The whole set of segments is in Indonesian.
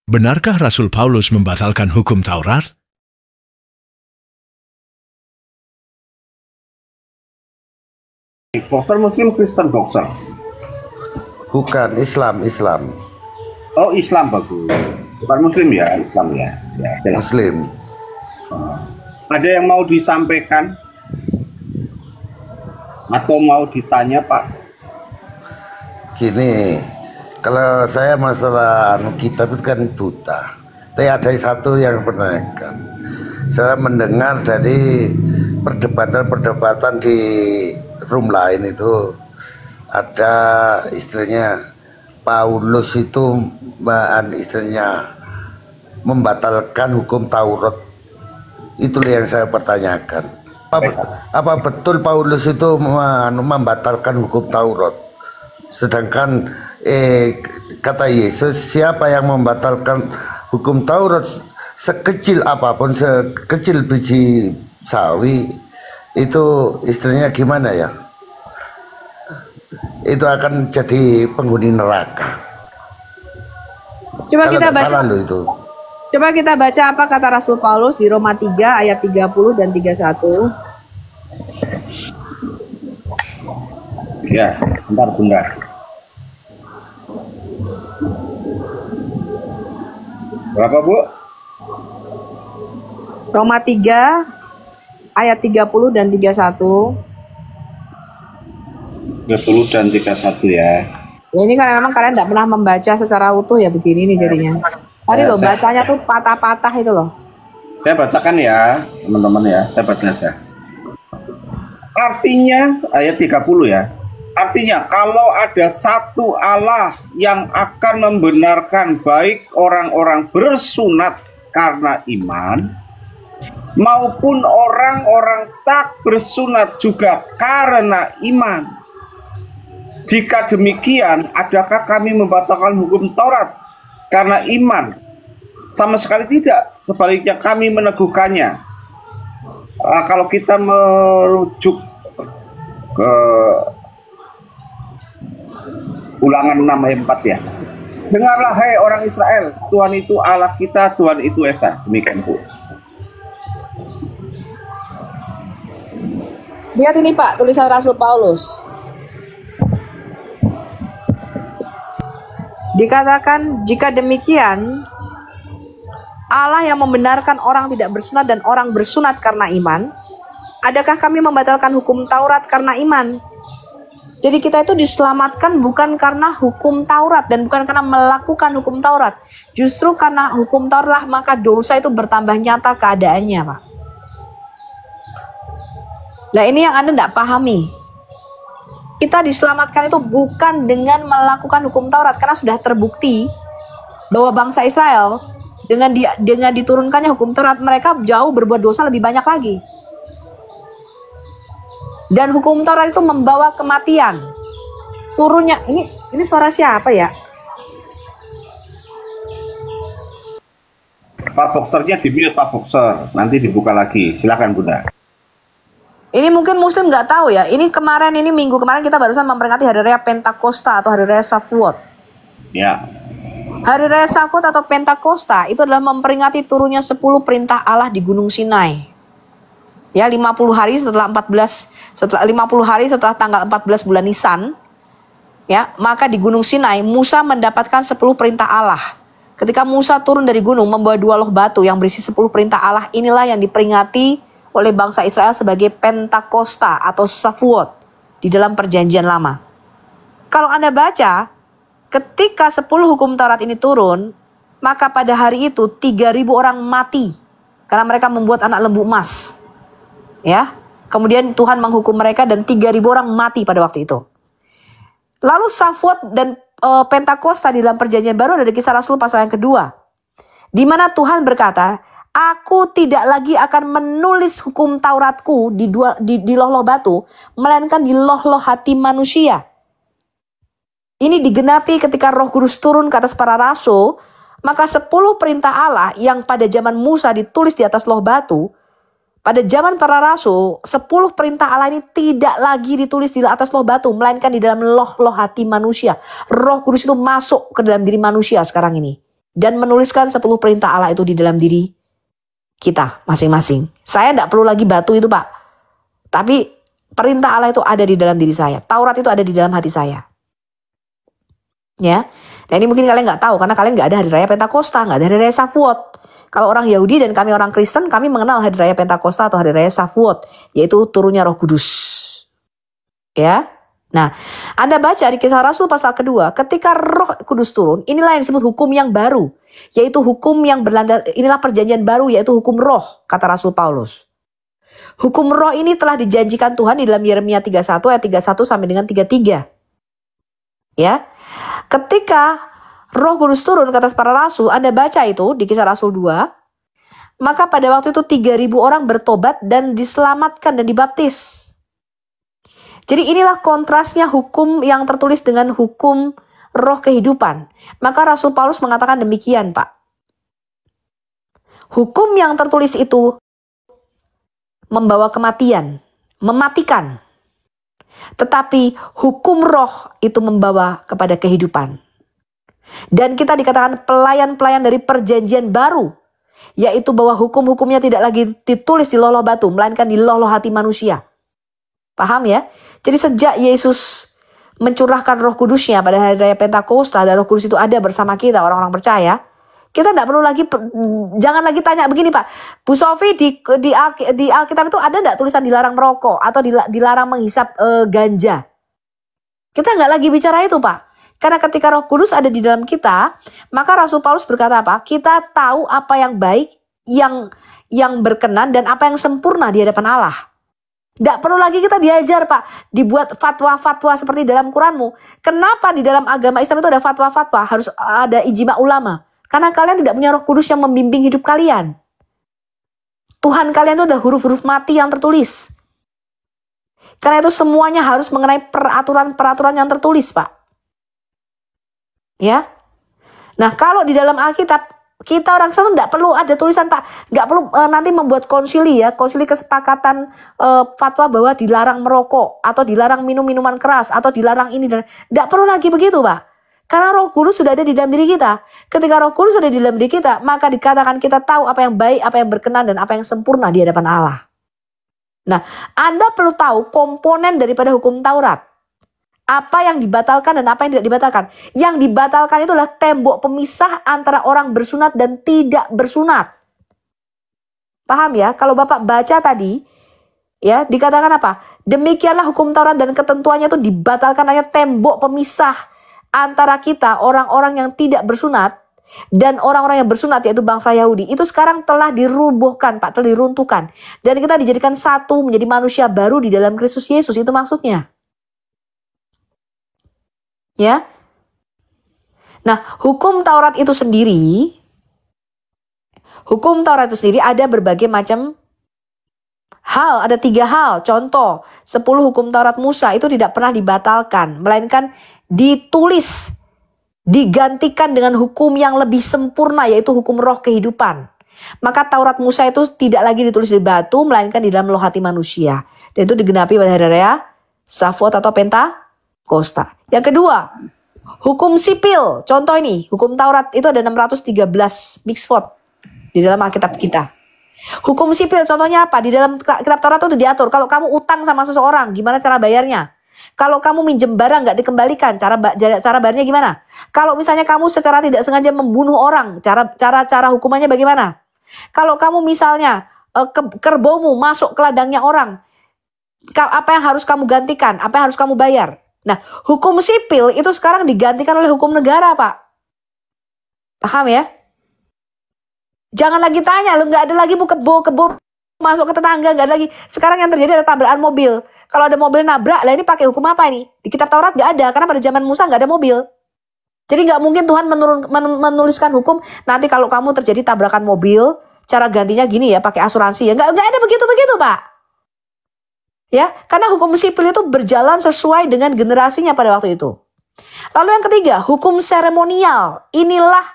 Benarkah Rasul Paulus membatalkan hukum Taurat? Boxer Muslim, Kristen boxer. Bukan, Islam. Oh, Islam bagus. Bukan Muslim ya, Islam ya. Ya, Muslim. ada yang mau disampaikan atau mau ditanya, Pak? Gini, kalau saya masalah kitab itu kan buta. Tapi ada satu yang menanyakan. Saya mendengar dari perdebatan di room lain itu ada istilahnya Paulus itu istilahnya membatalkan hukum Taurat. Itulah yang saya pertanyakan. Apa betul Paulus itu membatalkan hukum Taurat? Sedangkan kata Yesus, siapa yang membatalkan hukum Taurat sekecil apapun, sekecil biji sawi, itu istilahnya gimana ya? Itu akan jadi penghuni neraka. Coba kita baca. Itu. Coba kita baca apa kata Rasul Paulus di Roma 3 ayat 30 dan 31. Ya, sebentar. Berapa, Bu? Roma 3 ayat 30 dan 31. 30 dan 31 ya. Ya, ini karena memang kalian tidak pernah membaca secara utuh ya, begini nih jadinya. Tadi loh bacanya tuh patah-patah itu loh. Saya bacakan ya, teman-teman ya. Saya baca aja. Artinya ayat 30 ya. Artinya kalau ada satu Allah yang akan membenarkan baik orang-orang bersunat karena iman maupun orang-orang tak bersunat juga karena iman. Jika demikian, adakah kami membatalkan hukum Taurat karena iman? Sama sekali tidak. Sebaliknya kami meneguhkannya. Kalau kita merujuk ke Ulangan 6 ayat 4 ya. Dengarlah hai orang Israel, Tuhan itu Allah kita, Tuhan itu Esa. Demikian, Bu. Lihat ini Pak, tulisan Rasul Paulus. Dikatakan jika demikian Allah yang membenarkan orang tidak bersunat dan orang bersunat karena iman, adakah kami membatalkan hukum Taurat karena iman? Jadi kita itu diselamatkan bukan karena hukum Taurat dan bukan karena melakukan hukum Taurat. Justru karena hukum Taurat maka dosa itu bertambah nyata keadaannya, Pak. Nah, ini yang Anda tidak pahami. Kita diselamatkan itu bukan dengan melakukan hukum Taurat, karena sudah terbukti bahwa bangsa Israel dengan diturunkannya hukum Taurat, mereka jauh berbuat dosa lebih banyak lagi. Dan hukum Taurat itu membawa kematian. Turunnya ini suara siapa ya? Pak Boxernya di-mute, Pak Boxer. Nanti dibuka lagi. Silakan, Bunda. Ini mungkin Muslim nggak tahu ya. Ini minggu kemarin kita barusan memperingati Hari Raya Pentakosta atau Hari Raya Shavuot. Ya. Hari Raya Shavuot atau Pentakosta itu adalah memperingati turunnya 10 perintah Allah di Gunung Sinai. Ya, 50 hari setelah 50 hari setelah tanggal 14 bulan Nisan. Ya, maka di Gunung Sinai Musa mendapatkan 10 perintah Allah. Ketika Musa turun dari gunung membawa 2 loh batu yang berisi 10 perintah Allah, inilah yang diperingati oleh bangsa Israel sebagai Pentakosta atau Shavuot di dalam perjanjian lama. Kalau Anda baca, ketika 10 hukum Taurat ini turun, maka pada hari itu 3.000 orang mati karena mereka membuat anak lembu emas. Ya, kemudian Tuhan menghukum mereka dan 3.000 orang mati pada waktu itu. Lalu Shavuot dan Pentakosta di dalam perjanjian baru ada di Kisah Rasul pasal yang kedua, di mana Tuhan berkata, Aku tidak lagi akan menulis hukum Tauratku di loh-loh batu, melainkan di loh-loh hati manusia. Ini digenapi ketika Roh Kudus turun ke atas para rasul, maka 10 perintah Allah yang pada zaman Musa ditulis di atas loh batu, pada zaman para rasul, 10 perintah Allah ini tidak lagi ditulis di atas loh batu, melainkan di dalam loh-loh hati manusia. Roh Kudus itu masuk ke dalam diri manusia sekarang ini. dan menuliskan 10 perintah Allah itu di dalam diri kita masing-masing. Saya tidak perlu lagi batu itu, Pak. Tapi perintah Allah itu ada di dalam diri saya. Taurat itu ada di dalam hati saya. Ya. Nah ini mungkin kalian nggak tahu karena kalian nggak ada hari raya Pentakosta, nggak ada hari raya Shavuot. Kalau orang Yahudi dan kami orang Kristen, kami mengenal hari raya Pentakosta atau hari raya Shavuot, yaitu turunnya Roh Kudus. Ya. Nah, Anda baca di Kisah Rasul pasal kedua, ketika Roh Kudus turun, inilah yang disebut hukum yang baru, yaitu hukum yang berlandar, inilah perjanjian baru, yaitu hukum roh, kata Rasul Paulus. Hukum roh ini telah dijanjikan Tuhan di dalam Yeremia 31 ayat 31 sampai dengan 33. Ya. Ketika Roh Kudus turun ke atas para rasul, Anda baca itu di Kisah Rasul 2, maka pada waktu itu 3.000 orang bertobat dan diselamatkan dan dibaptis. Jadi inilah kontrasnya hukum yang tertulis dengan hukum roh kehidupan. Maka Rasul Paulus mengatakan demikian, Pak. Hukum yang tertulis itu membawa kematian, mematikan. Tetapi hukum roh itu membawa kepada kehidupan. Dan kita dikatakan pelayan-pelayan dari perjanjian baru, yaitu bahwa hukum-hukumnya tidak lagi ditulis di loh-loh batu, melainkan di loh-loh hati manusia. Paham ya? Jadi sejak Yesus mencurahkan Roh Kudusnya pada hari raya Pentakosta, dan Roh Kudus itu ada bersama kita orang-orang percaya, kita tidak perlu lagi, jangan lagi tanya begini, Pak, Bu Sofi di Alkitab itu ada tidak tulisan dilarang merokok atau dilarang menghisap ganja? Kita nggak lagi bicara itu, Pak. Karena ketika Roh Kudus ada di dalam kita, maka Rasul Paulus berkata apa? Kita tahu apa yang baik, yang berkenan, dan apa yang sempurna di hadapan Allah. Tidak perlu lagi kita diajar, Pak, dibuat fatwa-fatwa seperti dalam Quranmu. Kenapa di dalam agama Islam itu ada fatwa-fatwa? Harus ada ijma ulama. Karena kalian tidak punya Roh Kudus yang membimbing hidup kalian. Tuhan kalian itu ada huruf-huruf mati yang tertulis. Karena itu semuanya harus mengenai peraturan-peraturan yang tertulis, Pak. Ya. Nah, kalau di dalam Alkitab kita orang Kristen tidak perlu ada tulisan, Pak. Nggak perlu nanti membuat konsili kesepakatan fatwa bahwa dilarang merokok atau dilarang minum minuman keras atau dilarang ini dan tidak perlu lagi begitu, Pak. Karena Roh Kudus sudah ada di dalam diri kita. Ketika Roh Kudus sudah di dalam diri kita, maka dikatakan kita tahu apa yang baik, apa yang berkenan, dan apa yang sempurna di hadapan Allah. Nah, Anda perlu tahu komponen daripada hukum Taurat. Apa yang dibatalkan dan apa yang tidak dibatalkan. Yang dibatalkan itu adalah tembok pemisah antara orang bersunat dan tidak bersunat. Paham ya? Kalau Bapak baca tadi, ya dikatakan apa? Demikianlah hukum Taurat dan ketentuannya itu dibatalkan, hanya tembok pemisah antara kita, orang-orang yang tidak bersunat, dan orang-orang yang bersunat, yaitu bangsa Yahudi. Itu sekarang telah dirubuhkan, Pak, telah diruntuhkan. Dan kita dijadikan satu, menjadi manusia baru di dalam Kristus Yesus. Itu maksudnya. Ya. Nah, hukum Taurat itu sendiri ada berbagai macam hal, ada 3 hal. Contoh, 10 hukum Taurat Musa itu tidak pernah dibatalkan, melainkan ditulis, digantikan dengan hukum yang lebih sempurna, yaitu hukum roh kehidupan. Maka Taurat Musa itu tidak lagi ditulis di batu, melainkan di dalam loh hati manusia. Dan itu digenapi pada hari raya Shavuot atau Pentakosta. Yang kedua, hukum sipil. Contoh ini, hukum Taurat itu ada 613 mitzvot di dalam Alkitab kita. Hukum sipil contohnya apa? Di dalam kitab Taurat itu diatur, kalau kamu utang sama seseorang, gimana cara bayarnya? Kalau kamu minjem barang nggak dikembalikan, cara bayarnya gimana? Kalau misalnya kamu secara tidak sengaja membunuh orang, cara hukumannya bagaimana? Kalau kamu misalnya kerbaumu masuk ke ladangnya orang, apa yang harus kamu gantikan? Apa yang harus kamu bayar? Nah, hukum sipil itu sekarang digantikan oleh hukum negara, Pak. Paham ya? Jangan lagi tanya, lu nggak ada lagi kebo masuk ke tetangga, nggak ada lagi. Sekarang yang terjadi ada tabrakan mobil. Kalau ada mobil nabrak, lah ini pakai hukum apa ini? Di kitab Taurat nggak ada, karena pada zaman Musa nggak ada mobil. Jadi nggak mungkin Tuhan menuliskan hukum, nanti kalau kamu terjadi tabrakan mobil, cara gantinya gini ya, pakai asuransi ya. Nggak ada begitu-begitu, Pak. Ya, karena hukum sipil itu berjalan sesuai dengan generasinya pada waktu itu. Lalu yang ketiga, hukum seremonial. Inilah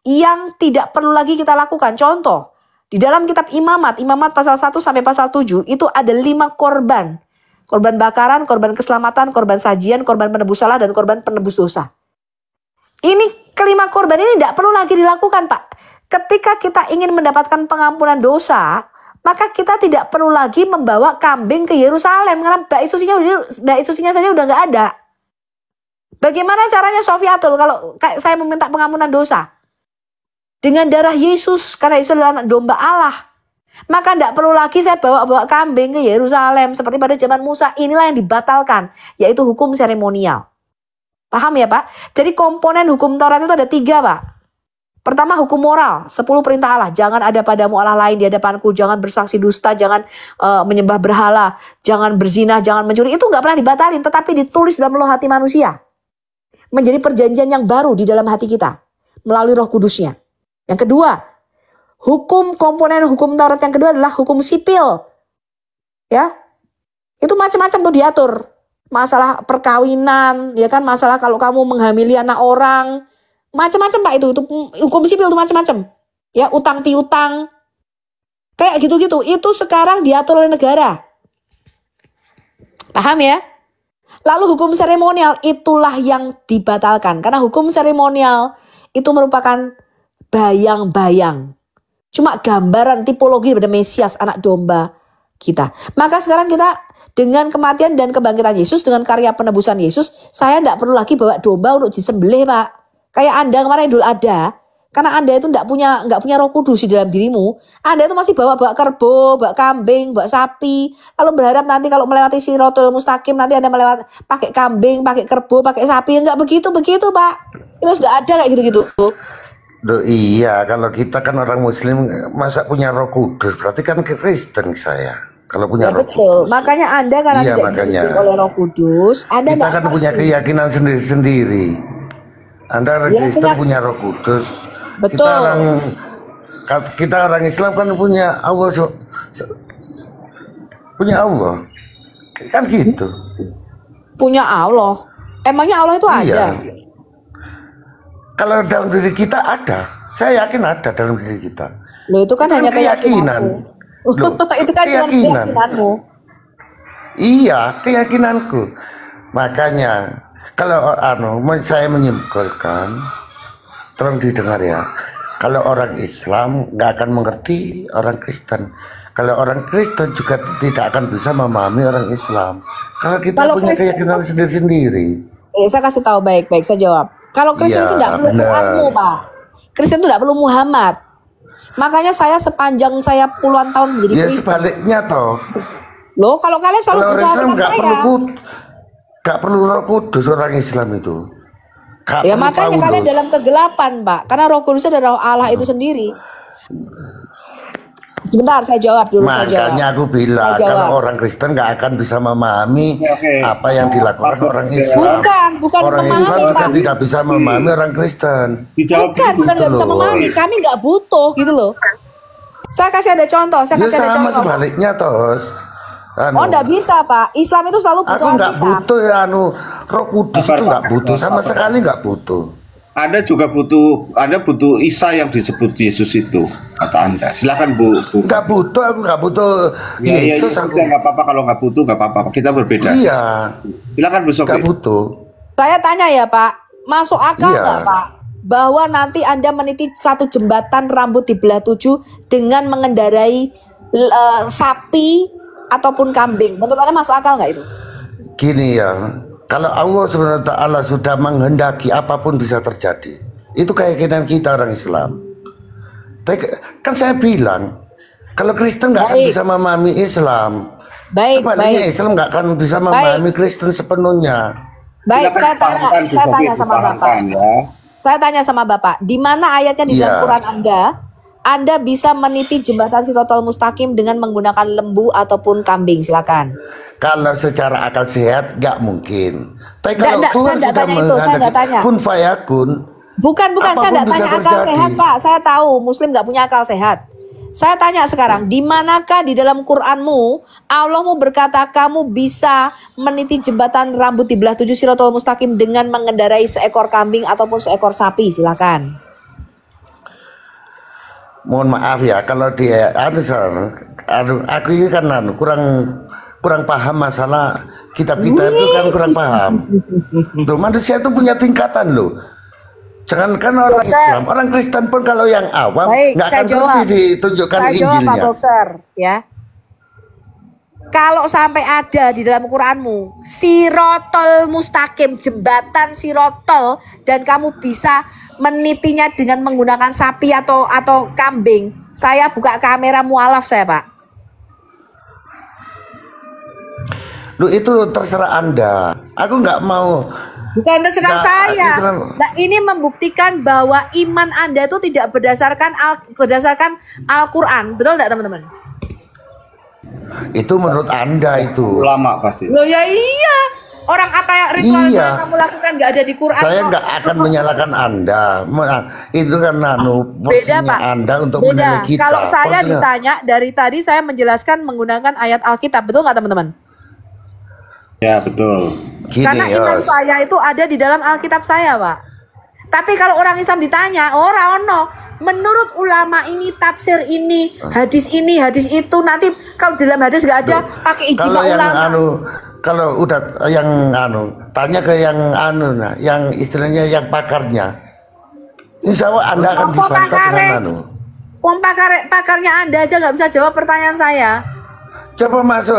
yang tidak perlu lagi kita lakukan. Contoh, di dalam kitab Imamat pasal 1 sampai pasal 7 itu ada 5 korban. Korban bakaran, korban keselamatan, korban sajian, korban penebus salah, dan korban penebus dosa. Ini kelima korban ini tidak perlu lagi dilakukan, Pak. Ketika kita ingin mendapatkan pengampunan dosa, maka kita tidak perlu lagi membawa kambing ke Yerusalem karena bait sucinya saja udah nggak ada. Bagaimana caranya Sofiatul kalau saya meminta pengampunan dosa? Dengan darah Yesus, karena Yesus adalah anak domba Allah. Maka tidak perlu lagi saya bawa kambing ke Yerusalem seperti pada zaman Musa. Inilah yang dibatalkan, yaitu hukum seremonial. Paham ya Pak? Jadi komponen hukum Taurat itu ada 3 Pak. Pertama hukum moral, 10 perintah Allah. Jangan ada padamu Allah lain di hadapanku, jangan bersaksi dusta, jangan menyembah berhala, jangan berzina, jangan mencuri. Itu nggak pernah dibatalin, tetapi ditulis dalam loh hati manusia. Menjadi perjanjian yang baru di dalam hati kita melalui Roh Kudusnya. Yang kedua, komponen hukum Taurat yang kedua adalah hukum sipil. Ya. Itu macam-macam tuh diatur. Masalah perkawinan, ya kan, masalah kalau kamu menghamili anak orang, macam-macam Pak itu hukum sipil itu macam-macam. Ya, utang piutang. Kayak gitu-gitu. Itu sekarang diatur oleh negara. Paham ya? Lalu hukum seremonial itulah yang dibatalkan. Karena hukum seremonial itu merupakan bayang-bayang. Cuma gambaran tipologi pada Mesias, anak domba kita. Maka sekarang kita dengan kematian dan kebangkitan Yesus, dengan karya penebusan Yesus, saya tidak perlu lagi bawa domba untuk disembelih Pak. Kayak Anda kemarin Idul Adha, karena Anda itu nggak punya Roh Kudus di dalam dirimu, Anda itu masih bawa kerbau, bawa kambing, bawa sapi, lalu berharap nanti kalau melewati Shirathul Mustaqim nanti Anda pakai kambing, pakai kerbau, pakai sapi. Nggak begitu Pak. Itu sudah ada kayak gitu-gitu. Iya, kalau kita kan orang Muslim, masa punya Roh Kudus, berarti kan Kristen saya. Kalau punya Roh betul. Kudus. Makanya Anda karena iya, tidak dididik oleh Roh Kudus, Anda kita kan punya keyakinan sendiri-sendiri. Anda orang Kristen punya Roh Kudus. Betul. Kita orang Islam kan punya Allah, kan gitu. Punya Allah. Emangnya Allah itu ada? Kalau dalam diri kita ada, saya yakin ada dalam diri kita. Loh itu kan hanya keyakinan. Loh, itu kan cuma keyakinanmu. Iya, keyakinanku. Makanya kalau saya menyimpulkan, tolong didengar ya. Kalau orang Islam nggak akan mengerti orang Kristen. Kalau orang Kristen juga tidak akan bisa memahami orang Islam. Kalau kita punya keyakinan sendiri-sendiri. Saya kasih tahu baik-baik, saya jawab. Kalau Kristen itu tidak perlu Quranmu, Pak. Kristen itu tidak perlu Muhammad. Makanya saya sepanjang saya puluhan tahun menjadi Kristen. Sebaliknya toh. Loh, kalau kalian selalu orang Islam nggak perlu Roh Kudus orang Islam itu. Ya makanya kalian dalam kegelapan, Pak. Karena Roh Kudus adalah Allah itu sendiri. Sebentar, saya jawab dulu. Makanya aku bilang kalau orang Kristen nggak akan bisa memahami apa yang dilakukan orang Islam. Bukan orang Islam juga tidak bisa memahami orang Kristen. Bukan nggak bisa memahami. Kami nggak butuh gitu loh. Saya kasih ada contoh. Sama sebaliknya tos. Oh nggak bisa Pak. Islam itu selalu butuh. Aku nggak butuh Roh Kudus itu nggak butuh sama sekali nggak butuh. Anda butuh Isa yang disebut Yesus itu, kata Anda. Silakan Bu. Nggak butuh, aku nggak butuh Yesus. Aku nggak apa-apa kalau nggak butuh, nggak apa-apa. Kita berbeda. Iya. Silakan Bu Sofi. Nggak butuh. Saya tanya ya Pak, masuk akal nggak Pak? Bahwa nanti Anda meniti satu jembatan rambut dibelah 7 dengan mengendarai sapi ataupun kambing. Menurut Anda masuk akal nggak itu? Gini ya. Kalau Allah SWT sudah menghendaki apapun bisa terjadi. Itu keyakinan kita orang Islam. Kan saya bilang, kalau Kristen nggak akan bisa memahami Islam. Sebaliknya Islam nggak akan bisa memahami Kristen sepenuhnya. Baik, saya tanya sama Bapak. Saya tanya sama Bapak, di mana ayatnya di dalam Quran Anda bisa meniti jembatan Shirathul Mustaqim dengan menggunakan lembu ataupun kambing? Silakan. Kalau secara akal sehat nggak mungkin. Tapi kalau Tuhan sudah menghendaki kun fayakun. Bukan, saya tidak tanya akal sehat Pak. Saya tahu Muslim nggak punya akal sehat. Saya tanya sekarang, di manakah di dalam Quranmu Allahmu berkata kamu bisa meniti jembatan rambut dibelah 7 Shirathul Mustaqim dengan mengendarai seekor kambing ataupun seekor sapi? Silakan. Mohon maaf ya kalau dia aku ini kan kurang paham masalah kitab itu kan kurang paham. Tuh, manusia itu punya tingkatan loh. Jangankan orang Islam, orang Kristen pun kalau yang awam nggak akan berhenti ditunjukkan Injilnya. Pak Boxer, ya. Kalau sampai ada di dalam Quranmu Sirotol Mustaqim, jembatan Sirotol, dan kamu bisa menitinya dengan menggunakan sapi atau kambing, saya buka kamera mualaf saya, Pak. Lu itu terserah Anda. Aku nggak mau. Bukan terserah saya. Nah, ini membuktikan bahwa iman Anda itu tidak berdasarkan Al-Quran. Betul nggak, teman-teman? Itu menurut Anda itu. Ulama pasti. Loh ya iya. Orang apa yang ritual yang kamu lakukan nggak ada di Quran. Saya nggak akan menyalahkan Anda. Itu kan beda, Pak. Anda untuk beda. menilai kita. Kalau saya ditanya dari tadi saya menjelaskan menggunakan ayat Alkitab. Betul nggak, teman-teman? Ya betul. Gini, karena iman saya itu ada di dalam Alkitab saya, Pak. Tapi kalau orang Islam ditanya, menurut ulama ini, tafsir ini, hadis itu, nanti kalau di dalam hadis nggak ada, pakai ijma ulama. Kalau udah yang tanya ke yang yang istilahnya yang pakarnya, insya Allah Anda akan dibantah dengan pakarnya Anda aja nggak bisa jawab pertanyaan saya. Coba masuk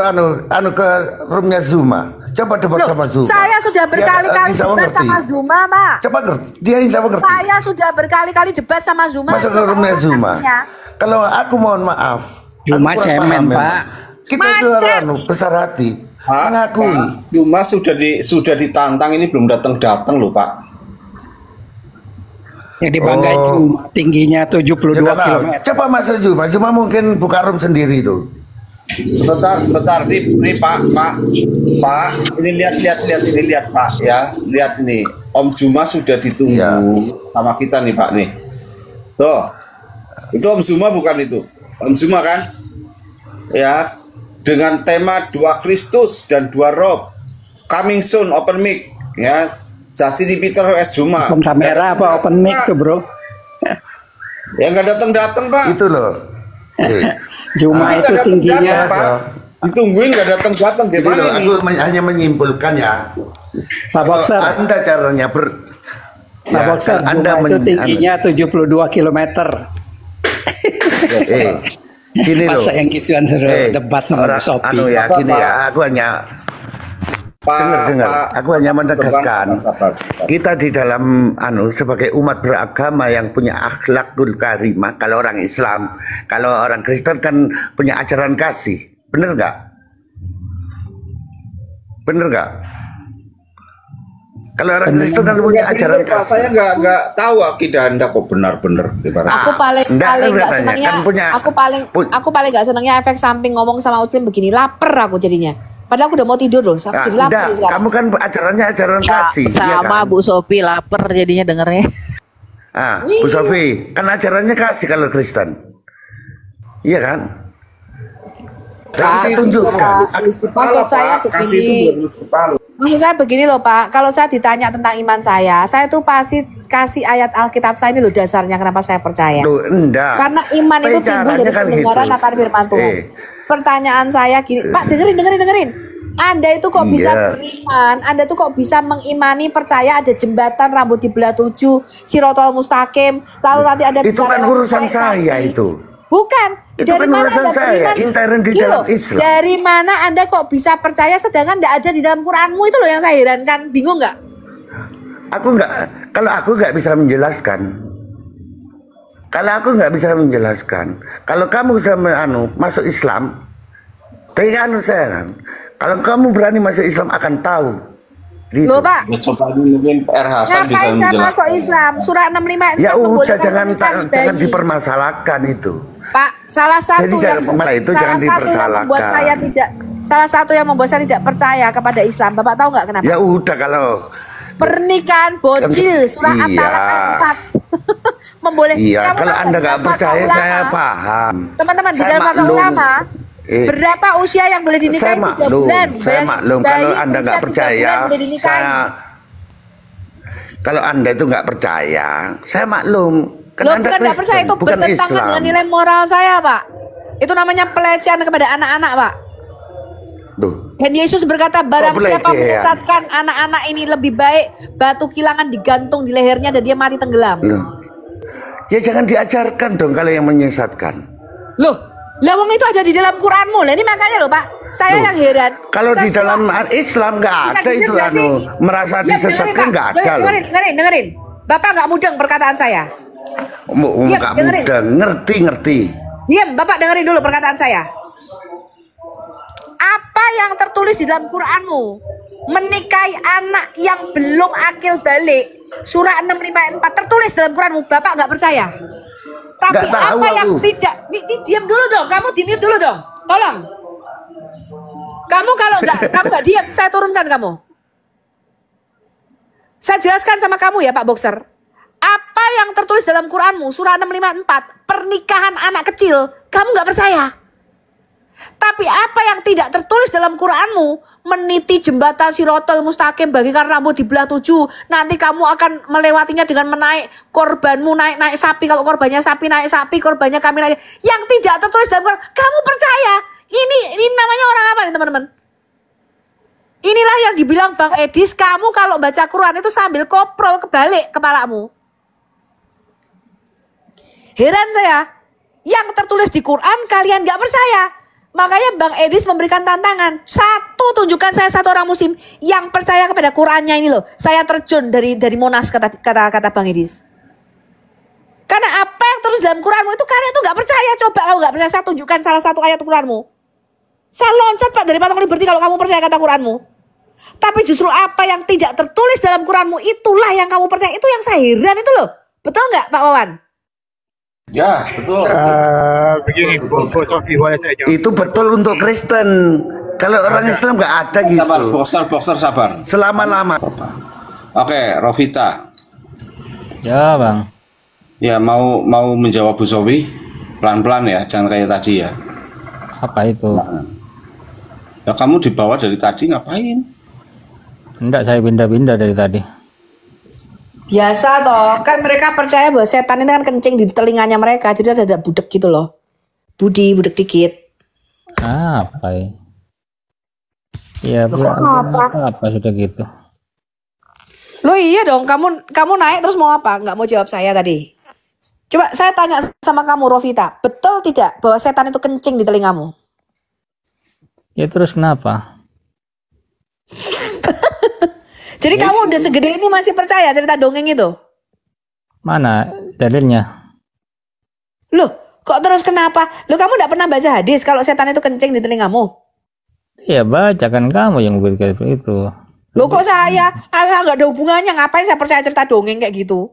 ke roomnya Zuma. Coba debat sama Zuma. Saya sudah berkali-kali debat sama Zuma, Pak. Coba ngerti. Dia insya Allah ngerti. Saya sudah berkali-kali debat sama Zuma. Masuk ke roomnya Zuma. Kalau aku mohon maaf. Zuma cemen, Pak. Kita itu besar hati. Mengakui. Zuma sudah ditantang, ini belum datang loh, Pak. Yang dibanggain Zuma tingginya 72 km. Coba masuk Zuma. Zuma mungkin buka room sendiri itu. Sebentar, ini Pak, ini lihat Pak ya, lihat ini, Om Zuma sudah ditunggu sama kita nih Pak nih, tuh, itu Om Zuma bukan itu, Om Zuma kan, ya, dengan tema 2 Kristus dan 2 Rob, coming soon, open mic, ya, Justin Peter S. Zuma. Kamera apa open mic tuh bro? Ya nggak datang Pak. Itu loh. Zuma itu tingginya Pak. Ditungguin nggak datang gimana nih? Aku hanya menyimpulkan ya. Pak Boxer. Anda caranya Pak Boxer, Anda itu tingginya 72 km. Gini loh. Masa yang gituan seru debat sama Sopi. Gini ya, aku hanya dengar. Aku hanya menegaskan kita di dalam sebagai umat beragama yang punya akhlakul karimah. Kalau orang Islam, kalau orang Kristen kan punya ajaran kasih, bener nggak? Bener nggak? Kalau orang Kristen kan punya ajaran kasih. Saya nggak tahu akidah Anda kok benar-benar. Aku paling nggak senangnya. Aku paling nggak senangnya efek samping ngomong sama Uclin begini, lapar aku jadinya. Padahal aku udah mau tidur loh, jadi lapar sekarang. Kamu kan ajarannya ajaran kasih. Sama kan? Bu Sofi lapar jadinya dengernya. Bu Sofi, kan ajarannya kasih kalau Kristen. Iya kan? Kasih tunjukkan. Maksud saya begini. Maksud saya begini loh Pak, kalau saya ditanya tentang iman saya tuh pasti kasih ayat Alkitab saya ini loh dasarnya kenapa saya percaya. Loh, enggak. Karena iman itu timbul dari pendengaran akan firman Tuhan. Pertanyaan saya gini, Pak dengerin. Anda itu kok bisa beriman? Anda tuh kok bisa mengimani percaya ada jembatan rambut dibelah 7, Sirotol Mustaqim, lalu nanti ada itu kan urusan saya itu. Bukan. Itu dari kan mana urusan Anda saya, intern di dalam Islam. Dari mana Anda kok bisa percaya sedangkan tidak ada di dalam Quranmu? Itu loh yang saya herankan, bingung nggak? Kalau aku nggak bisa menjelaskan. Kalau kamu sudah masuk Islam, saya kalau kamu berani masuk Islam akan tahu. Gitu. Loh Pak, coba mungkin PR Hasan bisa menjelaskan. Masuk Islam, surah 65 ya udah jangan dipermasalahkan itu. Pak, salah satu yang membuat saya tidak percaya kepada Islam. Bapak tahu nggak kenapa? Ya udah kalau pernikahan bocil surah At-Talaq ayat 4 membolehkan. Iya, kalau Anda nggak percaya saya paham. Teman-teman di dalam fatwa ulama berapa usia yang boleh dinikahi? 3 bulan. Saya maklum kalau Anda nggak percaya. Kalau Anda itu nggak percaya, saya maklum. Loh, bukan nggak percaya, itu bertentangan dengan nilai moral saya, Pak. Itu namanya pelecehan kepada anak-anak, Pak. Duh, Dan Yesus berkata, barang Kok siapa pelecehan? menyesatkan anak-anak ini lebih baik batu kilangan digantung di lehernya dan dia mati tenggelam. Loh. Ya jangan diajarkan dong kalau yang menyesatkan. Loh, lawang itu ada di dalam Quranmu. Lah ini makanya loh Pak, saya Loh, yang heran. Kalau di Sesuatu- dalam Islam nggak Bisa ada itu dijelasin? merasa Diam, disesatkan nggak ada loh. dengerin. Bapak nggak mudeng perkataan saya. Diam, Nggak dengerin. mudah, ngerti. Diam, Bapak dengerin dulu perkataan saya. Apa yang tertulis di dalam Quranmu? Menikahi anak yang belum akil balik. Surah 65 ayat 4 tertulis dalam Quranmu. Bapak nggak percaya. Tapi Nggak tahu apa yang aku. tidak? Diam dulu dong. Kamu di-mute dulu dong. Tolong. Kamu kalau kamu nggak diam, saya turunkan kamu. Saya jelaskan sama kamu ya Pak Boxer. Apa yang tertulis dalam Quranmu, surah 654, pernikahan anak kecil, kamu nggak percaya. Tapi apa yang tidak tertulis dalam Quranmu, meniti jembatan Sirotol Mustaqim bagikan rambut di belah 7, nanti kamu akan melewatinya dengan menaik korbanmu, naik sapi, kalau korbannya sapi, naik sapi, korbannya kami naik. Yang tidak tertulis dalam Quran, kamu percaya. Ini namanya orang apa nih teman-teman? Inilah yang dibilang Bang Edis, kamu kalau baca Quran itu sambil koprol kebalik kepalamu. Heran saya, yang tertulis di Quran kalian gak percaya. Makanya Bang Edis memberikan tantangan. Satu, tunjukkan saya satu orang muslim yang percaya kepada Qurannya ini loh. Saya terjun dari Monas, kata Bang Edis. Karena apa yang tertulis dalam Quranmu itu kalian tuh gak percaya. Coba kalau gak percaya, saya tunjukkan salah satu ayat Quranmu. Saya loncat Pak dari patung Liberty kalau kamu percaya kata Quranmu. Tapi justru apa yang tidak tertulis dalam Quranmu itulah yang kamu percaya. Itu yang saya heran itu loh. Betul nggak Pak Wawan? Ya, betul. Begini, Bu Sofi, boleh saya jawab? Itu betul untuk Kristen. Kalau orang Islam nggak ada Sabar, gitu. boxer sabar. Selama-lama. Oke, Rovita. Ya bang. Ya, mau menjawab Bu Sofi pelan-pelan ya, jangan kayak tadi ya. Apa itu? Ya kamu dibawa dari tadi ngapain? Enggak, saya pindah-pindah dari tadi. Biasa toh, kan mereka percaya bahwa setan itu kan kencing di telinganya mereka, jadi ada budek gitu loh. Budek dikit. Apa ya? Ya apa sudah gitu. Lo iya dong, kamu naik terus mau apa? Nggak mau jawab saya tadi. Coba saya tanya sama kamu Rovita, betul tidak bahwa setan itu kencing di telingamu? Ya terus kenapa? Jadi kamu udah segede ini masih percaya cerita dongeng itu? Mana dalilnya? Loh, kok terus kenapa? Loh kamu nggak pernah baca hadis kalau setan itu kencing di telingamu? Ya baca kan kamu yang berkata itu. Loh kok saya? Nggak ada hubungannya, ngapain saya percaya cerita dongeng kayak gitu?